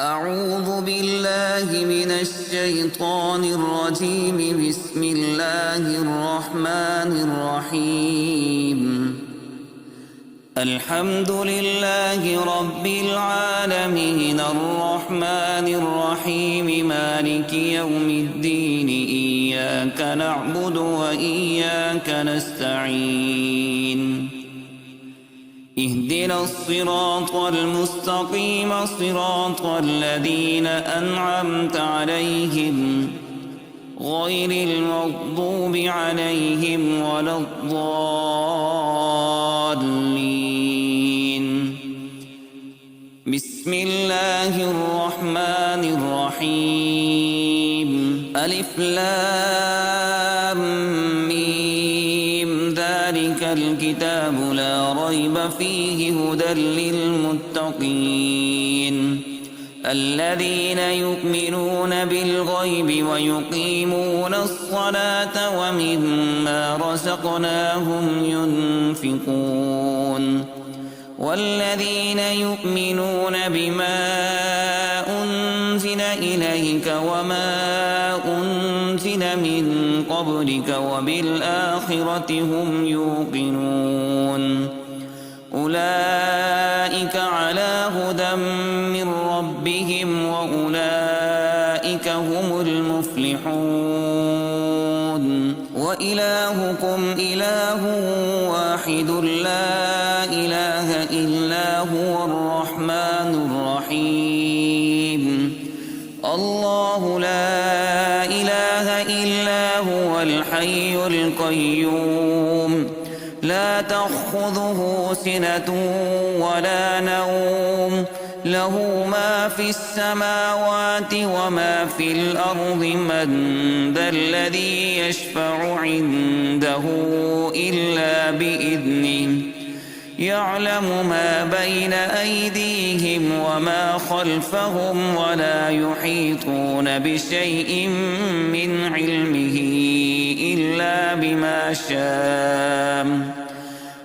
أعوذ بالله من الشيطان الرجيم. بسم الله الرحمن الرحيم. الحمد لله رب العالمين الرحمن الرحيم مالك يوم الدين. إياك نعبد وإياك نستعين. اهدنا الصراط المستقيم صراط الذين أنعمت عليهم غير المغضوب عليهم ولا الضالين. بسم الله الرحمن الرحيم. ألف لام ميم. ذلك الكتاب لا ريب فيه هدى للمتقين الذين يؤمنون بالغيب ويقيمون الصلاة ومما رزقناهم ينفقون والذين يؤمنون بما أنزل إليك وما أنزل من قبلك وبالآخرة هم يوقنون أولئك على هدى من ربهم وأولئك هم المفلحون. وإلهكم إله واحد لا إله إلا هو الرحمن الرحيم. الله لا إله إلا هو الحي القيوم لا تأخذه سنة ولا نوم له ما في السماوات وما في الأرض. من ذا الذي يشفع عنده إلا بإذنه يعلم ما بين أيديهم وما خلفهم ولا يحيطون بشيء من علمه إلا بما شاء.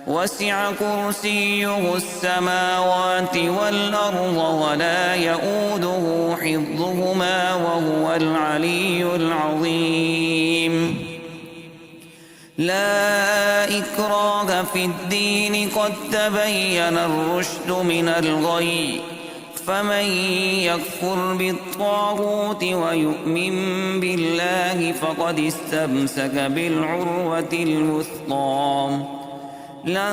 وسع كرسيه السماوات والأرض ولا يؤوده حفظهما وهو العلي العظيم. لا إكراه في الدين قد تبين الرشد من الغي. فمن يكفر بالطاغوت ويؤمن بالله فقد استمسك بالعروة الوثقى لا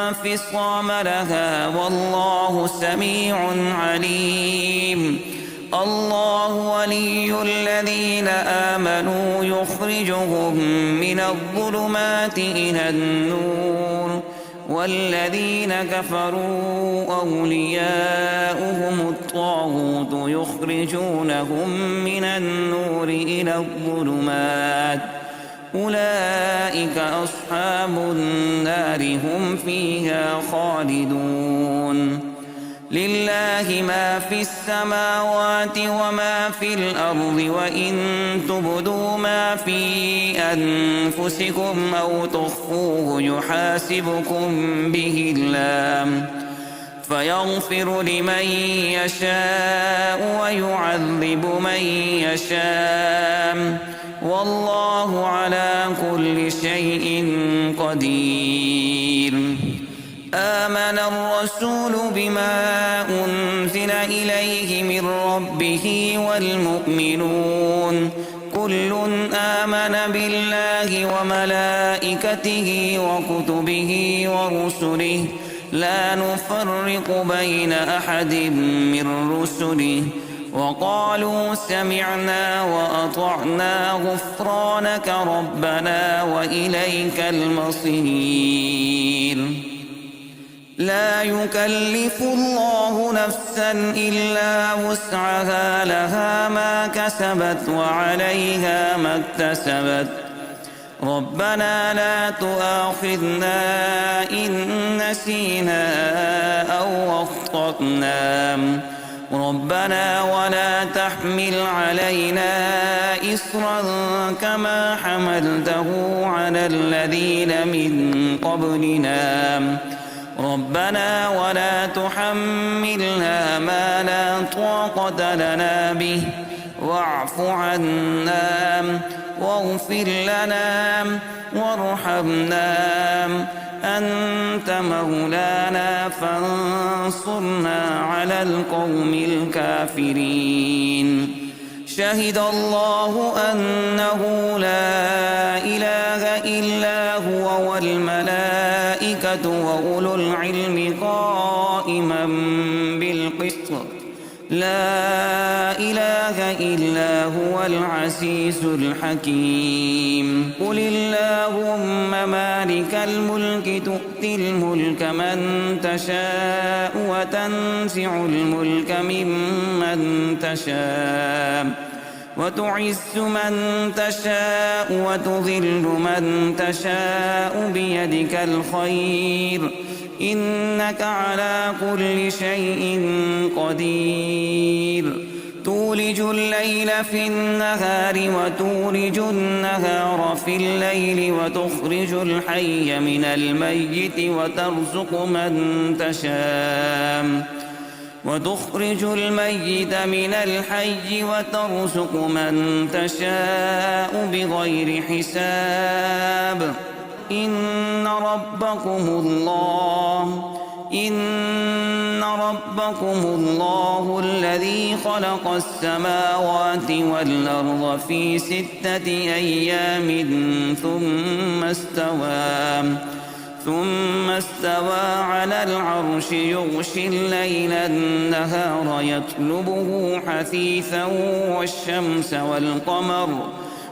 انفصام لها والله سميع عليم. الله ولي الذين آمنوا يخرجهم من الظلمات إلى النور والذين كفروا أولياؤهم الطاغوت يخرجونهم من النور إلى الظلمات أولئك أصحاب النار هم فيها خالدون. لله ما في السماوات وما في الأرض وإن تبدوا ما في أنفسكم أو تخفوه يحاسبكم به الله فيغفر لمن يشاء ويعذب من يشاء والله على كل شيء قدير. آمن الرسول بما أنزل إليه من ربه والمؤمنون كل آمن بالله وملائكته وكتبه ورسله لا نفرق بين أحد من رسله وقالوا سمعنا وأطعنا غفرانك ربنا وإليك المصير. لا يكلف الله نفسا إلا وسعها لها ما كسبت وعليها ما اكتسبت. ربنا لا تؤاخذنا إن نسينا أو أخطأنا ربنا ولا تحمل علينا إصرا كما حملته على الذين من قبلنا ربنا ولا تحملنا ما لا طاقة لنا به واعف عنا واغفر لنا وارحمنا أنت مولانا فانصرنا على القوم الكافرين. شهد الله أنه لا إله إلا هو والملائكة وأولو العلم قائما بالقسط لا إله إلا هو العزيز الحكيم. قل اللهم مالك الملك تؤتي الملك من تشاء وتنزع الملك ممن تشاء وتعز من تشاء وتذل من تشاء بيدك الخير إنك على كل شيء قدير. تولج الليل في النهار وتولج النهار في الليل وتخرج الحي من الميت وتخرج الميت من الحي وترزق من تشاء بغير حساب. إن ربكم الله الذي خلق السماوات والأرض في 6 أيام ثم استوى على العرش يغشي الليل النهار يطلبه حثيثا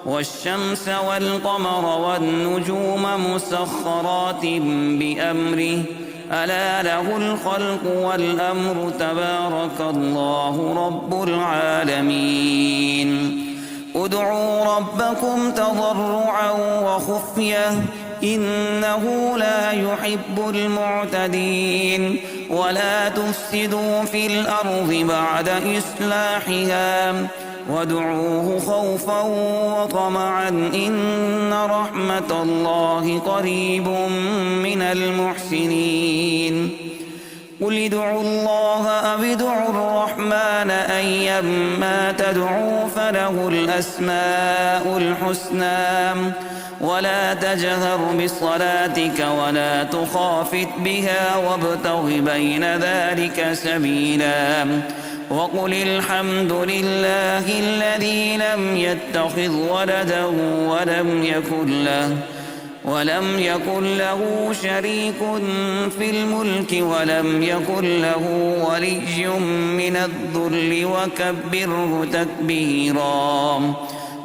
والشمس والقمر والنجوم مسخرات بأمره ألا له الخلق والأمر تبارك الله رب العالمين. ادعوا ربكم تضرعا وخفية إنه لا يحب المعتدين. ولا تفسدوا في الأرض بعد إصلاحها وادعوه خوفا وطمعا إن رحمة الله قريب من المحسنين. قل ادعوا الله أو ادعوا الرحمن أيما تدعوا فله الأسماء الحسنى ولا تجهر بصلاتك ولا تخافت بها وابتغ بين ذلك سبيلا. وقل الحمد لله الذي لم يتخذ ولدا ولم يكن له شريك في الملك ولم يكن له ولي من الذل وكبره تكبيرا.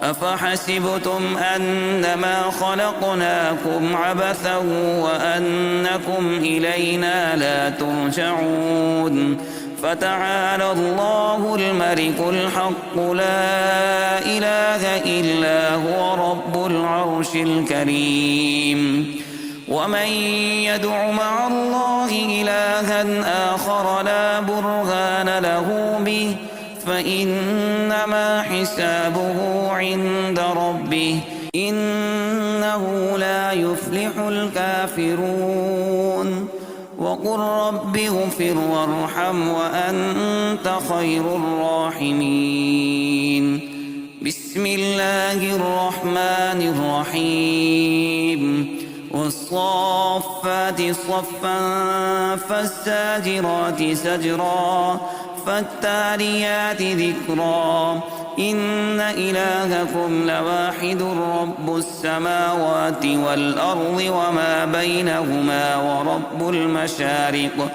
أفحسبتم أنما خلقناكم عبثا وأنكم إلينا لا ترجعون. فتعالى الله الملك الحق لا إله إلا هو رب العرش الكريم. ومن يدع مع الله إلها آخر لا برهان له به فإنما حسابه عند ربه إنه لا يفلح الكافرون. وقل رب اغفر وارحم وأنت خير الراحمين. بسم الله الرحمن الرحيم. والصافات صفا فالزاجرات زجرا فالتاليات ذكرا. إن إلهكم لواحد رب السماوات والأرض وما بينهما ورب المشارق.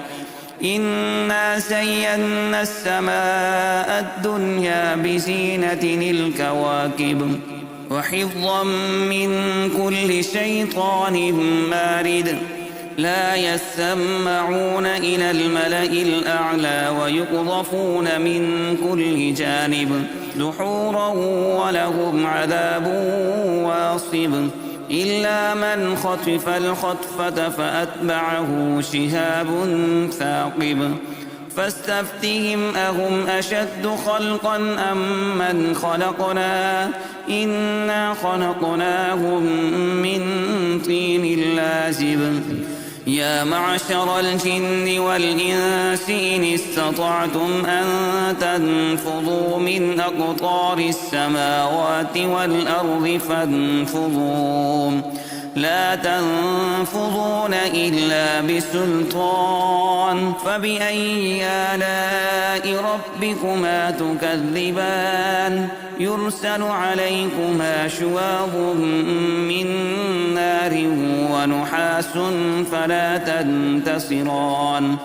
إنا زينا السماء الدنيا بزينة الكواكب وحفظا من كل شيطان مارد. لا يسمعون إلى الملأ الأعلى ويقذفون من كل جانب دحورا ولهم عذاب واصب. إلا من خطف الخطفة فأتبعه شهاب ثاقب. فاستفتهم أهم أشد خلقا أم من خلقنا إنا خلقناهم من طين لازب. يا معشر الجن والإنس إن استطعتم أن تنفذوا من أقطار السماوات والأرض فانفذوا لا تنفذون إلا بسلطان فبأي آلاء ربكما تكذبان يرسل عليكما شواظ من نار ونحاس فلا تنتصران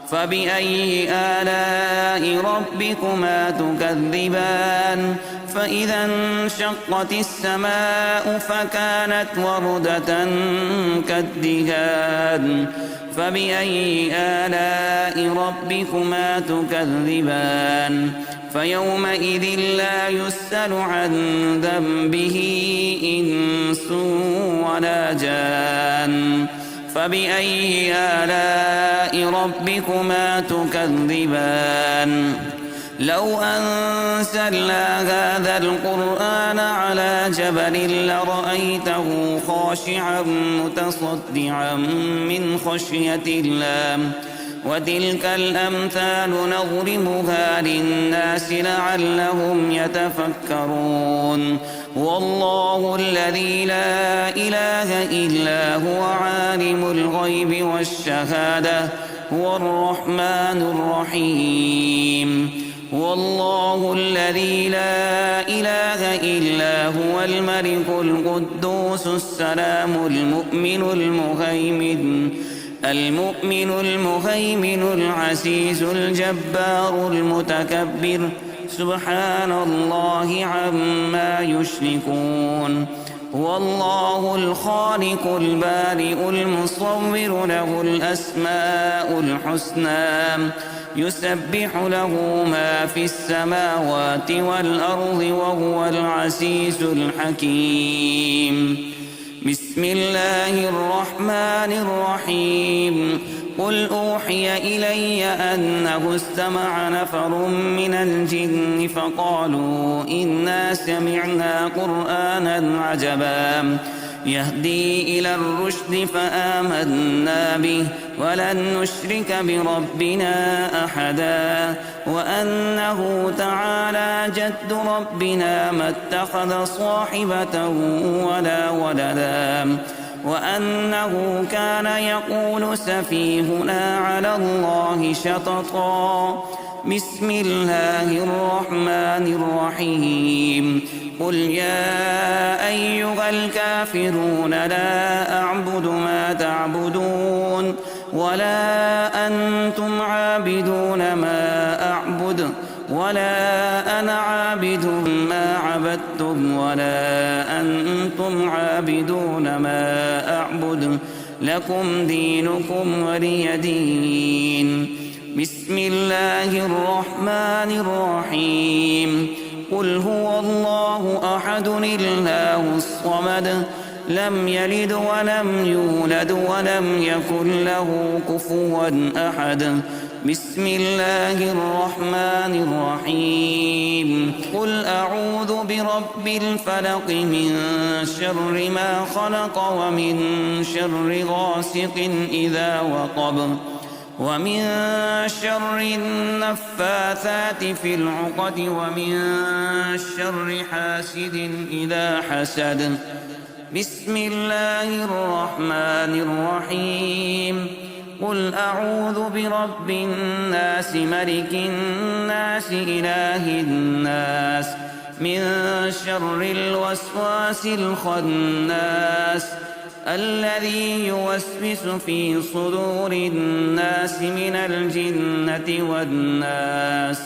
فبأي آلاء ربكما تكذبان فإذا انشقت السماء فكانت وردة كالدهان فبأي آلاء ربكما تكذبان فيومئذ لا يسأل عن ذنبه إنس ولا جان فبأي آلاء ربكما تكذبان لو أنزلنا هذا القرآن على جبل لرأيته خاشعا متصدعا من خشية الله وتلك الأمثال نضربها للناس لعلهم يتفكرون والله الذي لا إله إلا هو عالم الغيب والشهادة هو الرحمن الرحيم والله الذي لا إله إلا هو الملك القدوس السلام المؤمن المهيمن العزيز الجبار المتكبر سبحان الله عما يشركون هو الله الخالق البارئ المصور له الأسماء الحسنى يسبح له ما في السماوات والأرض وهو العزيز الحكيم بسم الله الرحمن الرحيم قل أوحي إلي أنه استمع نفر من الجن فقالوا إنا سمعنا قرآنا عجبا يهدي إلى الرشد فآمنا به ولن نشرك بربنا أحدا وأنه تعالى جد ربنا ما اتخذ صاحبة ولا ولدا وأنه كان يقول سفيهنا على الله شططا بسم الله الرحمن الرحيم قل يا أيها الكافرون لا أعبد ما تعبدون ولا أنتم عابدون ما أعبد ولا أنا عابد ما عبدتم ولا أنتم عابدون ما أعبد لكم دينكم ولي دين بسم الله الرحمن الرحيم قل هو الله أحد الله الصمد لم يلد ولم يولد ولم يكن له كفوا أحد بسم الله الرحمن الرحيم قل أعوذ برب الفلق من شر ما خلق ومن شر غاسق إذا وقب ومن شر النفاثات في العقد ومن شر حاسد إذا حسد بسم الله الرحمن الرحيم قل أعوذ برب الناس ملك الناس إله الناس من شر الوسواس الخناس الذي يوسوس في صدور الناس من الجنة والناس